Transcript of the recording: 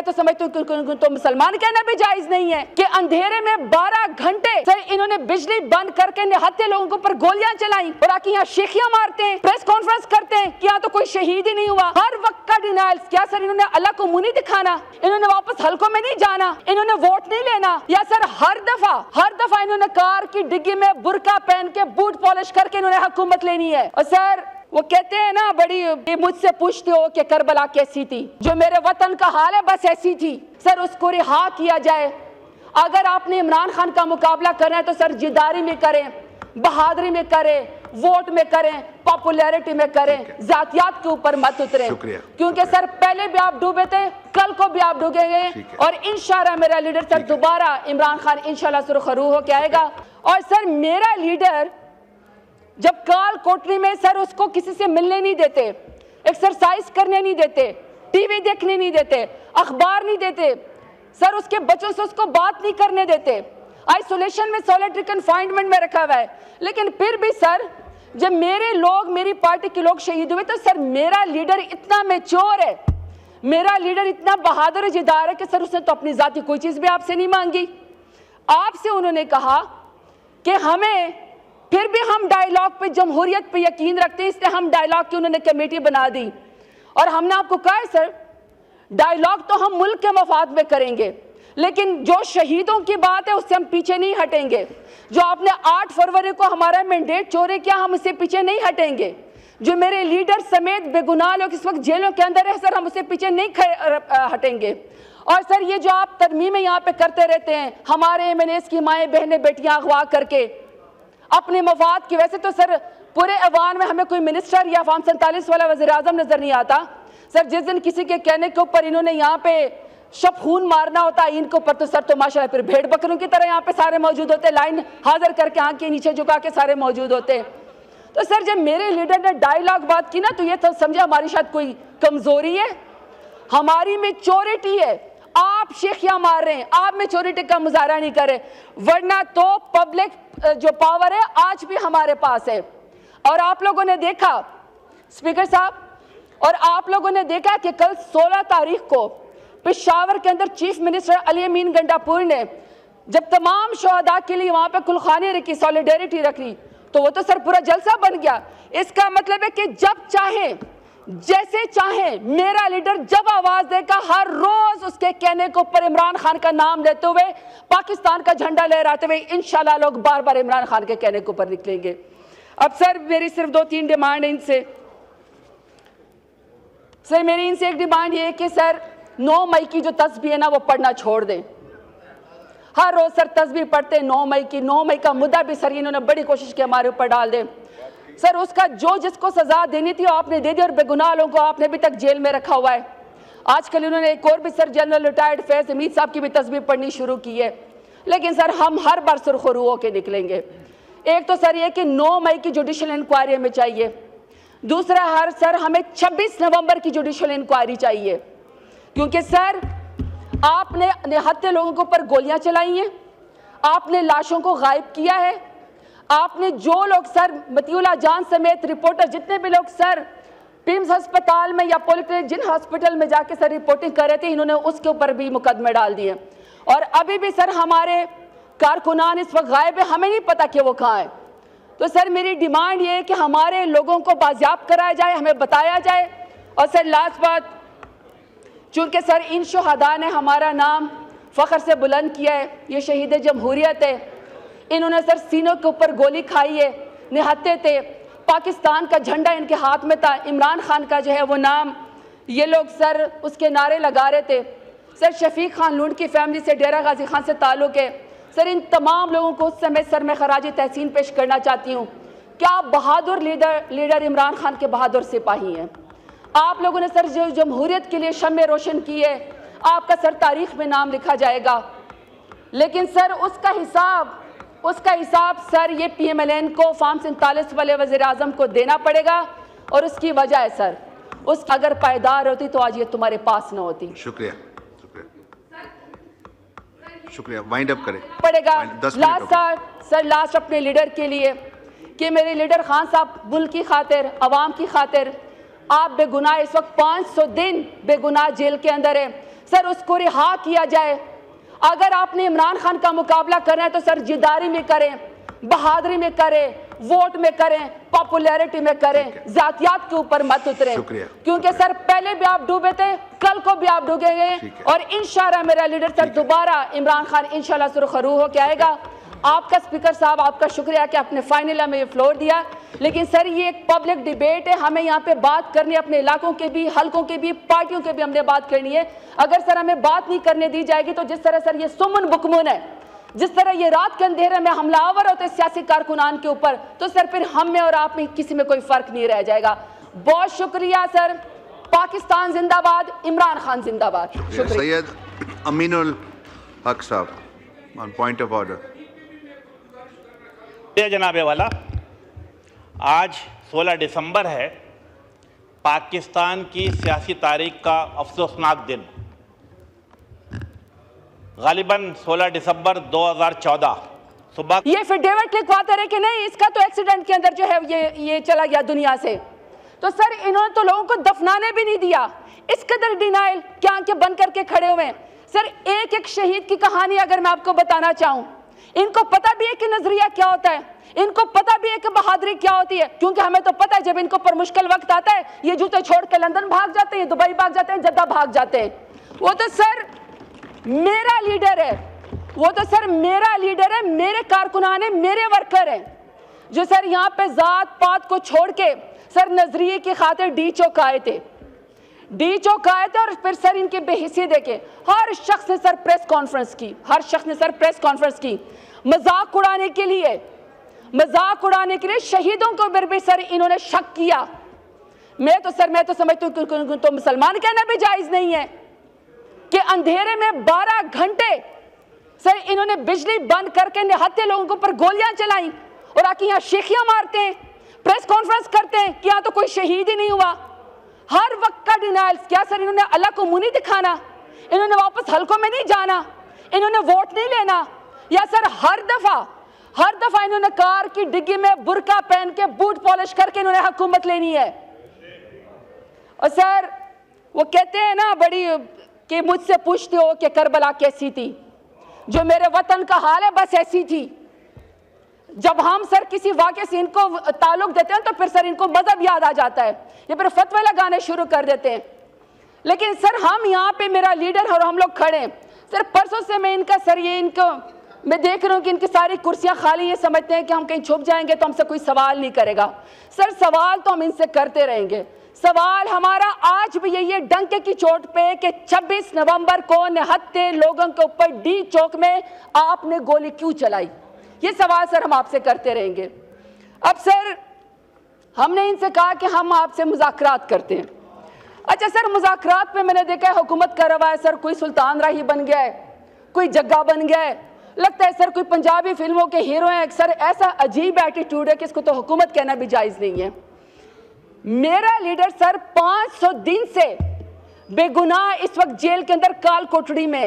میں تو سمجھتا ہوں تو مسلمان کہنا بھی جائز نہیں ہے کہ اندھیرے میں 12 گھنٹے سر انہوں نے بجلی بند کر کے نہتے لوگوں کے اوپر گولیاں چلائیں اور آ کے یہاں شیخیاں مارتے ہیں, پریس کانفرنس کرتے ہیں کہ یہاں تو کوئی شہید ہی نہیں ہوا. ہر وقت کا ڈینائلز. کیا سر انہوں نے اللہ کو منہ نہیں دکھانا؟ انہوں نے واپس حلقوں میں نہیں جانا؟ انہوں نے ووٹ نہیں لینا؟ یا سر ہر دفعہ انہوں نے کار کی ڈگی میں برقع پہن کے بوٹ پالش کر کے انہوں نے حکومت لینی ہے؟ اور سر وہ کہتے ہیں نا بڑی مجھ سے پوچھتے ہو کہ کربلا کیسی تھی, جو میرے وطن کا حال ہے بس ایسی تھی. سر اس کو رہا کیا جائے. اگر آپ نے عمران خان کا مقابلہ کرنا ہے تو سر جداری میں کریں, بہادری میں کریں, ووٹ میں کریں, پاپولیرٹی میں کریں, ذاتیات کے اوپر مت اتریں. کیونکہ سر پہلے بھی آپ ڈوبے تھے, کل کو بھی آپ ڈوبیں گے, اور انشاءاللہ میرا لیڈر سر دوبارہ عمران خان انشاءاللہ سرخ روح ہو کے آئے گا. اور سر میرا لیڈر جب کال کوٹری میں سر اس کو کسی سے ملنے نہیں دیتے, ایکسرسائز کرنے نہیں دیتے, ٹی وی دیکھنے نہیں دیتے, اخبار نہیں دیتے, سر اس کے بچوں سے اس کو بات نہیں کرنے دیتے, آئسولیشن میں سولیٹری کنفائنمنٹ میں رکھا ہوا ہے. لیکن پھر بھی سر جب میرے لوگ, میری پارٹی کے لوگ شہید ہوئے تو سر میرا لیڈر اتنا میچور ہے, میرا لیڈر اتنا بہادر جدار ہے کہ سر اس نے تو اپنی ذاتی کوئی چیز بھی آپ سے نہیں مانگی. آپ سے انہوں نے کہا کہ ہمیں پھر بھی ہم ڈائیلاگ پہ, جمہوریت پہ یقین رکھتے ہیں, اس لیے ہم ڈائیلاگ کی انہوں نے کمیٹی بنا دی. اور ہم نے آپ کو کہا ہے سر ڈائیلاگ تو ہم ملک کے مفاد میں کریں گے, لیکن جو شہیدوں کی بات ہے اس سے ہم پیچھے نہیں ہٹیں گے. جو آپ نے 8 فروری کو ہمارا مینڈیٹ چورے کیا, ہم اس سے پیچھے نہیں ہٹیں گے. جو میرے لیڈر سمیت بے گناہ لوگ اس وقت جیلوں کے اندر ہے سر, ہم اس سے پیچھے نہیں ہٹیں گے. اور سر یہ جو آپ ترمیمیں یہاں پہ کرتے رہتے ہیں, ہمارے ایم این ایز کی مائیں بہنیں بیٹیاں اغوا کر کے اپنے مفاد کی, ویسے تو سر پورے ایوان میں ہمیں کوئی منسٹر یا فارم 47 والا وزیر اعظم نظر نہیں آتا. سر جس دن کسی کے کہنے کے اوپر انہوں نے یہاں پہ شب خون مارنا ہوتا ہے ان کے اوپر, تو سر تو ماشاءاللہ پھر بھیڑ بکروں کی طرح یہاں پہ سارے موجود ہوتے, لائن حاضر کر کے آنکھ کے نیچے جھکا کے سارے موجود ہوتے. تو سر جب میرے لیڈر نے ڈائیلاگ بات کی نا, تو یہ تو سمجھا ہماری شاید کوئی کمزوری ہے, ہماری میچورٹی ہے. آپ شیخیاں مار رہے ہیں, آپ میچورٹی کا مظاہرہ نہیں کر رہے, ورنہ تو پبلک جو پاور ہے آج بھی ہمارے پاس ہے. اور آپ لوگوں نے دیکھا اسپیکر صاحب, اور آپ لوگوں نے دیکھا کہ کل 16 تاریخ کو پشاور کے اندر چیف منسٹر علی امین گنڈا پور نے جب تمام شہداء کے لیے وہاں پہ کلخانی رکھی, سولیڈیریٹی رکھی, تو وہ تو سر پورا جلسہ بن گیا. اس کا مطلب ہے کہ جب چاہیں جیسے چاہیں میرا لیڈر جب آواز دے گا, ہر روز اس کے کہنے کے اوپر عمران خان کا نام لیتے ہوئے, پاکستان کا جھنڈا لہراتے ہوئے انشاءاللہ لوگ بار بار عمران خان کے کہنے کے اوپر نکلیں گے. اب سر میری صرف 2-3 ڈیمانڈ ہیں ان سے. سر میری ان سے ایک ڈیمانڈ یہ ہے کہ سر 9 مئی کی جو تسبیح ہے نا وہ پڑھنا چھوڑ دیں. ہر روز سر تسبیح پڑھتے ہیں 9 مئی کی. 9 مئی کا مدعا بھی سر انہوں نے بڑی کوشش کی ہمارے اوپر ڈال دیں. سر اس کا جو جس کو سزا دینی تھی آپ نے دے دی, اور بے گناہ لوگوں کو آپ نے ابھی تک جیل میں رکھا ہوا ہے. آج کل انہوں نے ایک اور بھی سر جنرل ریٹائرڈ فیض حمید صاحب کی بھی تسبیح پڑھنی شروع کی ہے. لیکن سر ہم ہر بار سرخ رو ہو کے نکلیں گے. ایک تو سر یہ کہ 9 مئی کی جوڈیشل انکوائری ہمیں چاہیے. دوسرا سر ہمیں 26 نومبر کی جوڈیشل انکوائری چاہیے, کیونکہ سر آپ نے نہتے لوگوں کے اوپر گولیاں چلائی ہیں, آپ نے لاشوں کو غائب کیا ہے, آپ نے جو لوگ سر مطیع اللہ جان سمیت رپورٹر جتنے بھی لوگ سر پیمز ہسپتال میں یا پولیٹیک جن ہسپتال میں جا کے سر رپورٹنگ کر رہے تھے, انہوں نے اس کے اوپر بھی مقدمے ڈال دیے. اور ابھی بھی سر ہمارے کارکنان اس وقت غائب ہیں, ہمیں نہیں پتا کہ وہ کہاں ہے. تو سر میری ڈیمانڈ یہ ہے کہ ہمارے لوگوں کو بازیاب کرایا جائے, ہمیں بتایا جائے. اور سر لاسٹ بات, چونکہ سر ان شہداء نے ہمارا نام فخر سے بلند کیا ہے, یہ شہید جمہوریت ہے, انہوں نے سر سینوں کے اوپر گولی کھائی ہے, نہتے تھے, پاکستان کا جھنڈا ان کے ہاتھ میں تھا, عمران خان کا جو ہے وہ نام یہ لوگ سر اس کے نعرے لگا رہے تھے. سر شفیق خان لونڈ کی فیملی سے ڈیرہ غازی خان سے تعلق ہے. سر ان تمام لوگوں کو اس سمے سر میں خراج تحسین پیش کرنا چاہتی ہوں. کیا بہادر لیڈر عمران خان کے بہادر سپاہی ہیں. آپ لوگوں نے سر جو جمہوریت کے لیے شمع روشن کی ہے, آپ کا سر تاریخ میں نام لکھا جائے گا. لیکن سر اس کا حساب سر یہ پی ایم ایل این کو فارم 47 والے وزیر اعظم کو دینا پڑے گا. اور اس کی وجہ ہے سر, اس اگر پائیدار ہوتی تو آج یہ تمہارے پاس نہ ہوتی. شکریہ شکریہ. وائنڈ اپ کریں پڑے گا. لاسٹ اپنے لیڈر کے لیے کہ میرے لیڈر خان صاحب ملک کی خاطر, عوام کی خاطر, آپ بے گناہ اس وقت 500 دن بے گناہ جیل کے اندر ہے. سر اس کو رہا کیا جائے. اگر آپ نے عمران خان کا مقابلہ کرنا ہے تو سر جداری میں کریں, بہادری میں کریں, ووٹ میں کریں, پاپولیرٹی میں کریں, ذاتیات کے اوپر مت اتریں. کیونکہ سر پہلے بھی آپ ڈوبے تھے, کل کو بھی آپ ڈوبیں گے, اور انشاءاللہ میرا لیڈر سر دوبارہ عمران خان انشاءاللہ سرخ رو ہو کے آئے گا. آپ کا اسپیکر صاحب, آپ کا شکریہ کہ آپ نے فائنل ہمیں یہ فلور دیا. لیکن سر یہ ایک پبلک ڈیبیٹ ہے, ہمیں یہاں پہ بات کرنی ہے, اپنے علاقوں کے بھی, حلقوں کے بھی, پارٹیوں کے بھی ہم نے بات کرنی ہے. اگر سر ہمیں بات نہیں کرنے دی جائے گی تو جس طرح سر یہ سمن بکمن ہے, جس طرح یہ رات کے اندھیرے میں حملہ آور ہوتے سیاسی کارکنان کے اوپر, تو سر پھر ہم میں اور آپ میں کسی میں کوئی فرق نہیں رہ جائے گا. بہت شکریہ سر. پاکستان زندہ باد, عمران خان زندہ باد. سید امین الحق صاحب on point of order. جناب والا, آج 16 دسمبر ہے, پاکستان کی سیاسی تاریخ کا افسوسناک دن. غالباً 16 دسمبر 2014 صبح یہ پھر ڈیوڈ لکھواتے رہے کہ نہیں اس کا تو ایکسیڈنٹ کے اندر جو ہے یہ چلا گیا دنیا سے. تو سر انہوں نے تو لوگوں کو دفنانے بھی نہیں دیا. اس قدر ڈینائل کیا آنکھیں بند کر کے کھڑے ہوئے ہیں. سر ایک ایک شہید کی کہانی اگر میں آپ کو بتانا چاہوں, ان کو پتہ بھی ہے کہ نظریہ کیا ہوتا ہے, ان کو پتہ بھی ہے کہ بہادری کیا ہوتی ہے. کیونکہ ہمیں تو پتہ ہے جب ان کو پر مشکل وقت آتا ہے یہ جوتے چھوڑ کے لندن بھاگ جاتے ہیں, دبئی بھاگ جاتے ہیں, جدہ بھاگ جاتے ہیں. وہ تو سر میرا لیڈر ہے, وہ تو سر میرا لیڈر ہے, میرے کارکنان ہیں, میرے ورکر ہیں, جو سر یہاں پہ ذات پات کو چھوڑ کے سر نظریے کی خاطر ڈی چوک آئے تھے, ڈی چوک آئے تھے. اور پھر سر ان کی بے حسی دیکھیں, ہر شخص نے سر پریس کانفرنس کی, ہر شخص نے سر پریس کانفرنس کی مذاق اڑانے کے لیے, مذاق اڑانے کے لیے. شہیدوں کو بھی سر انہوں نے شک کیا. میں تو سمجھتی ہوں تو مسلمان کہنا بھی جائز نہیں ہے کہ اندھیرے میں 12 گھنٹے سر انہوں نے بجلی بند کر کے نہتے لوگوں کے اوپر گولیاں چلائیں اور آ کے یہاں شیخیاں مارتے ہیں, پریس کانفرنس کرتے ہیں کہ یہاں تو کوئی شہید ہی نہیں ہوا. ہر وقت کا ڈینائل. کیا سر انہوں نے اللہ کو منہ نہیں دکھانا, انہوں نے واپس حلقوں میں نہیں جانا, انہوں نے ووٹ نہیں لینا, یا سر ہر دفعہ انہوں نے کار کی ڈگی میں برقع پہن کے بوٹ پالش کر کے انہوں نے حکومت لینی ہے. اور سر وہ کہتے ہیں نا بڑی کہ مجھ سے پوچھتے ہو کہ کربلا کیسی تھی, جو میرے وطن کا حال ہے بس ایسی تھی. جب ہم سر کسی واقعے سے ان کو تعلق دیتے ہیں تو پھر سر ان کو مذہب یاد آ جاتا ہے, یہ پھر فتوے لگانے شروع کر دیتے ہیں. لیکن سر ہم یہاں پہ میرا لیڈر اور ہم لوگ کھڑے ہیں. سر پرسوں سے میں ان کا سر یہ ان کو میں دیکھ رہا ہوں کہ ان کی ساری کرسیاں خالی, یہ سمجھتے ہیں کہ ہم کہیں چھپ جائیں گے تو ہم سے کوئی سوال نہیں کرے گا. سر سوال تو ہم ان سے کرتے رہیں گے. سوال ہمارا آج بھی یہی ہے ڈنکے کی چوٹ پہ کہ 26 نومبر کو نہتے لوگوں کے اوپر ڈی چوک میں آپ نے گولی کیوں چلائی. یہ سوال سر ہم آپ سے کرتے رہیں گے. اب سر ہم نے ان سے کہا کہ ہم آپ سے مذاکرات کرتے ہیں. اچھا سر مذاکرات پہ میں نے دیکھا ہے حکومت کر رہا ہے سر, کوئی سلطان راہی بن گیا ہے, کوئی جگہ بن گیا ہے, لگتا ہے سر کوئی پنجابی فلموں کے ہیرو ہیں. سر ایسا عجیب ایٹیٹیوڈ ہے کہ اس کو تو حکومت کہنا بھی جائز نہیں ہے. میرا لیڈر سر 500 دن سے بے گناہ اس وقت جیل کے اندر کال کوٹڑی میں,